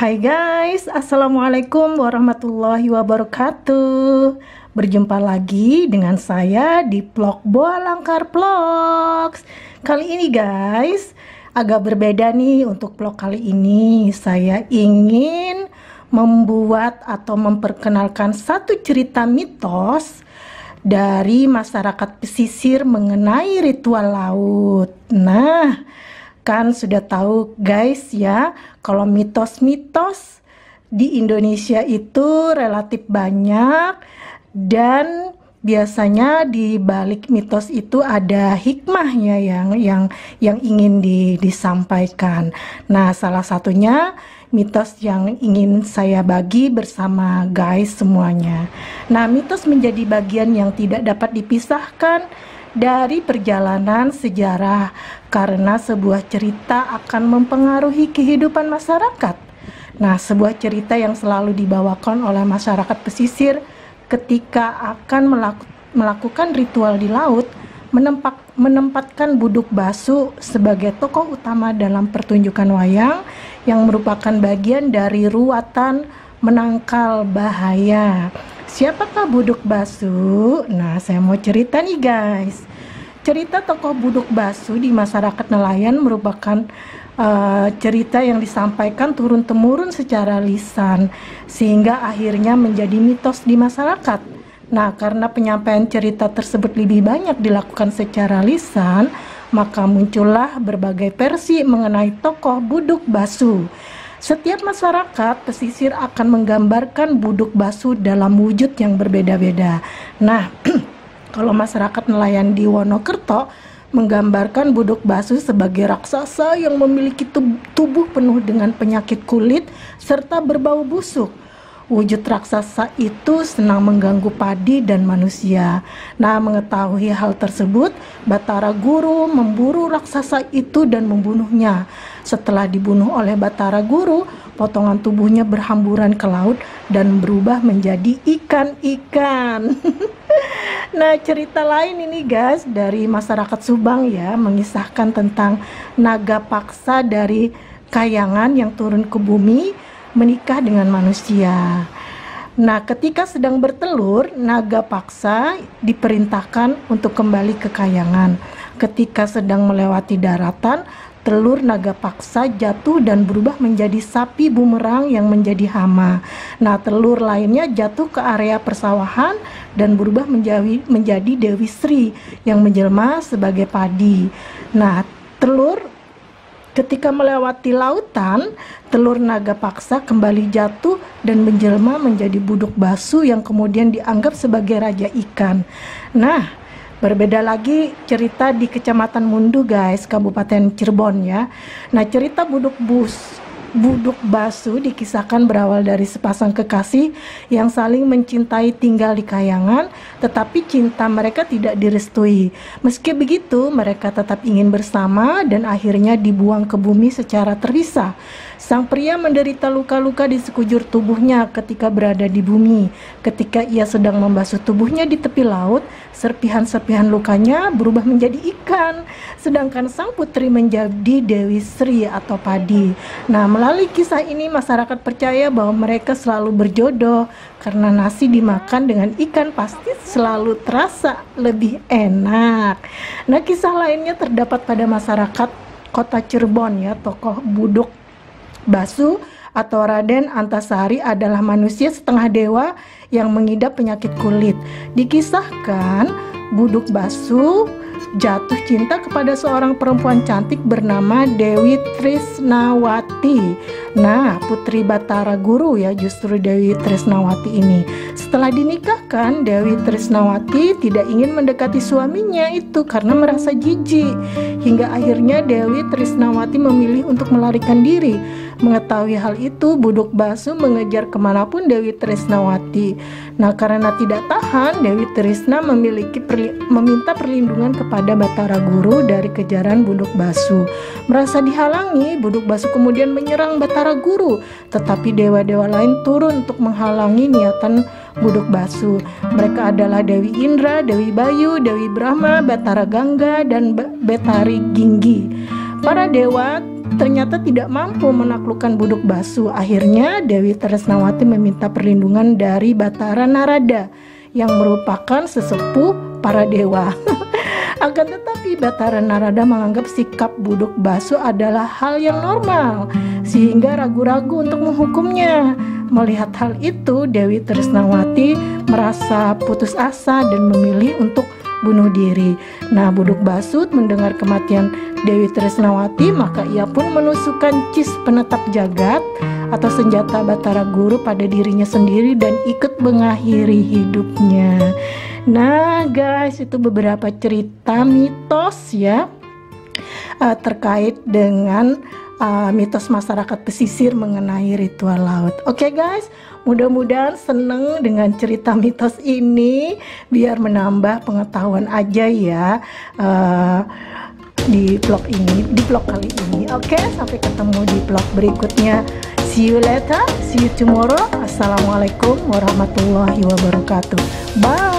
Hai guys, Assalamualaikum warahmatullahi wabarakatuh. Berjumpa lagi dengan saya di vlog Boa Langkar Vlogs. Kali ini guys, agak berbeda nih untuk vlog kali ini. Saya ingin membuat atau memperkenalkan satu cerita mitos dari masyarakat pesisir mengenai ritual laut. Nah, kan sudah tahu guys ya, kalau mitos-mitos di Indonesia itu relatif banyak dan biasanya di balik mitos itu ada hikmahnya yang ingin disampaikan. Nah, salah satunya mitos yang ingin saya bagi bersama guys semuanya. Nah, mitos menjadi bagian yang tidak dapat dipisahkan dari perjalanan sejarah karena sebuah cerita akan mempengaruhi kehidupan masyarakat. Nah, sebuah cerita yang selalu dibawakan oleh masyarakat pesisir ketika akan melakukan ritual di laut menempatkan Buduk Basu sebagai tokoh utama dalam pertunjukan wayang yang merupakan bagian dari ruatan menangkal bahaya. Siapakah Buduk Basu? Nah, saya mau cerita nih guys. Cerita tokoh Buduk Basu di masyarakat nelayan merupakan cerita yang disampaikan turun-temurun secara lisan sehingga akhirnya menjadi mitos di masyarakat. Nah, karena penyampaian cerita tersebut lebih banyak dilakukan secara lisan, maka muncullah berbagai versi mengenai tokoh Buduk Basu. Setiap masyarakat pesisir akan menggambarkan Buduk Basu dalam wujud yang berbeda-beda. Nah, kalau masyarakat nelayan di Wonokerto menggambarkan Buduk Basu sebagai raksasa yang memiliki tubuh penuh dengan penyakit kulit serta berbau busuk. Wujud raksasa itu senang mengganggu padi dan manusia. Nah, mengetahui hal tersebut, Batara Guru memburu raksasa itu dan membunuhnya. Setelah dibunuh oleh Batara Guru, potongan tubuhnya berhamburan ke laut dan berubah menjadi ikan-ikan. Nah, cerita lain ini guys dari masyarakat Subang ya, mengisahkan tentang naga paksa dari Kayangan yang turun ke bumi menikah dengan manusia. Nah, ketika sedang bertelur, naga paksa diperintahkan untuk kembali ke Kayangan. Ketika sedang melewati daratan, telur naga paksa jatuh dan berubah menjadi sapi bumerang yang menjadi hama. Nah, telur lainnya jatuh ke area persawahan dan berubah menjadi Dewi Sri yang menjelma sebagai padi. Nah, ketika melewati lautan, telur naga paksa kembali jatuh dan menjelma menjadi Buduk Basu yang kemudian dianggap sebagai raja ikan. Nah, berbeda lagi cerita di Kecamatan Mundu guys, Kabupaten Cirebon ya. Nah, cerita Buduk Basu dikisahkan berawal dari sepasang kekasih yang saling mencintai tinggal di Kayangan, tetapi cinta mereka tidak direstui. Meski begitu, mereka tetap ingin bersama dan akhirnya dibuang ke bumi secara terpisah. Sang pria menderita luka-luka di sekujur tubuhnya ketika berada di bumi. Ketika ia sedang membasuh tubuhnya di tepi laut, serpihan-serpihan lukanya berubah menjadi ikan, sedangkan sang putri menjadi Dewi Sri atau padi. Nah, melalui kisah ini masyarakat percaya bahwa mereka selalu berjodoh karena nasi dimakan dengan ikan pasti selalu terasa lebih enak. Nah, kisah lainnya terdapat pada masyarakat kota Cirebon ya. Tokoh Buduk Basu atau Raden Antasari adalah manusia setengah dewa yang mengidap penyakit kulit. Dikisahkan Buduk Basu jatuh cinta kepada seorang perempuan cantik bernama Dewi Trisnawati. Nah, putri Batara Guru ya justru Dewi Trisnawati ini. Setelah dinikahkan, Dewi Trisnawati tidak ingin mendekati suaminya itu karena merasa jijik. Hingga akhirnya Dewi Trisnawati memilih untuk melarikan diri. Mengetahui hal itu, Buduk Basu mengejar kemanapun Dewi Trisnawati. Nah, karena tidak tahan, Dewi Trisna meminta perlindungan kepada Batara Guru dari kejaran Buduk Basu. Merasa dihalangi, Buduk Basu kemudian menyerang Batara Guru, tetapi dewa-dewa lain turun untuk menghalangi niatan Buduk Basu. Mereka adalah Dewi Indra, Dewi Bayu, Dewi Brahma, Batara Gangga, dan Betari Ginggi. Para dewa ternyata tidak mampu menaklukkan Buduk Basu. Akhirnya Dewi Tresnawati meminta perlindungan dari Batara Narada yang merupakan sesepuh para dewa. Akan tetapi Batara Narada menganggap sikap Buduk Basu adalah hal yang normal, sehingga ragu-ragu untuk menghukumnya. Melihat hal itu, Dewi Tresnawati merasa putus asa dan memilih untuk bunuh diri. Nah, Buduk Basu mendengar kematian Dewi Tresnawati, maka ia pun menusukkan cis penetap jagat atau senjata Batara Guru pada dirinya sendiri dan ikut mengakhiri hidupnya. Nah guys, itu beberapa cerita mitos ya terkait dengan mitos masyarakat pesisir mengenai ritual laut. Oke guys, mudah-mudahan seneng dengan cerita mitos ini, biar menambah pengetahuan aja ya di vlog kali ini. Oke, sampai ketemu di vlog berikutnya. See you later, see you tomorrow. Assalamualaikum warahmatullahi wabarakatuh. Bye.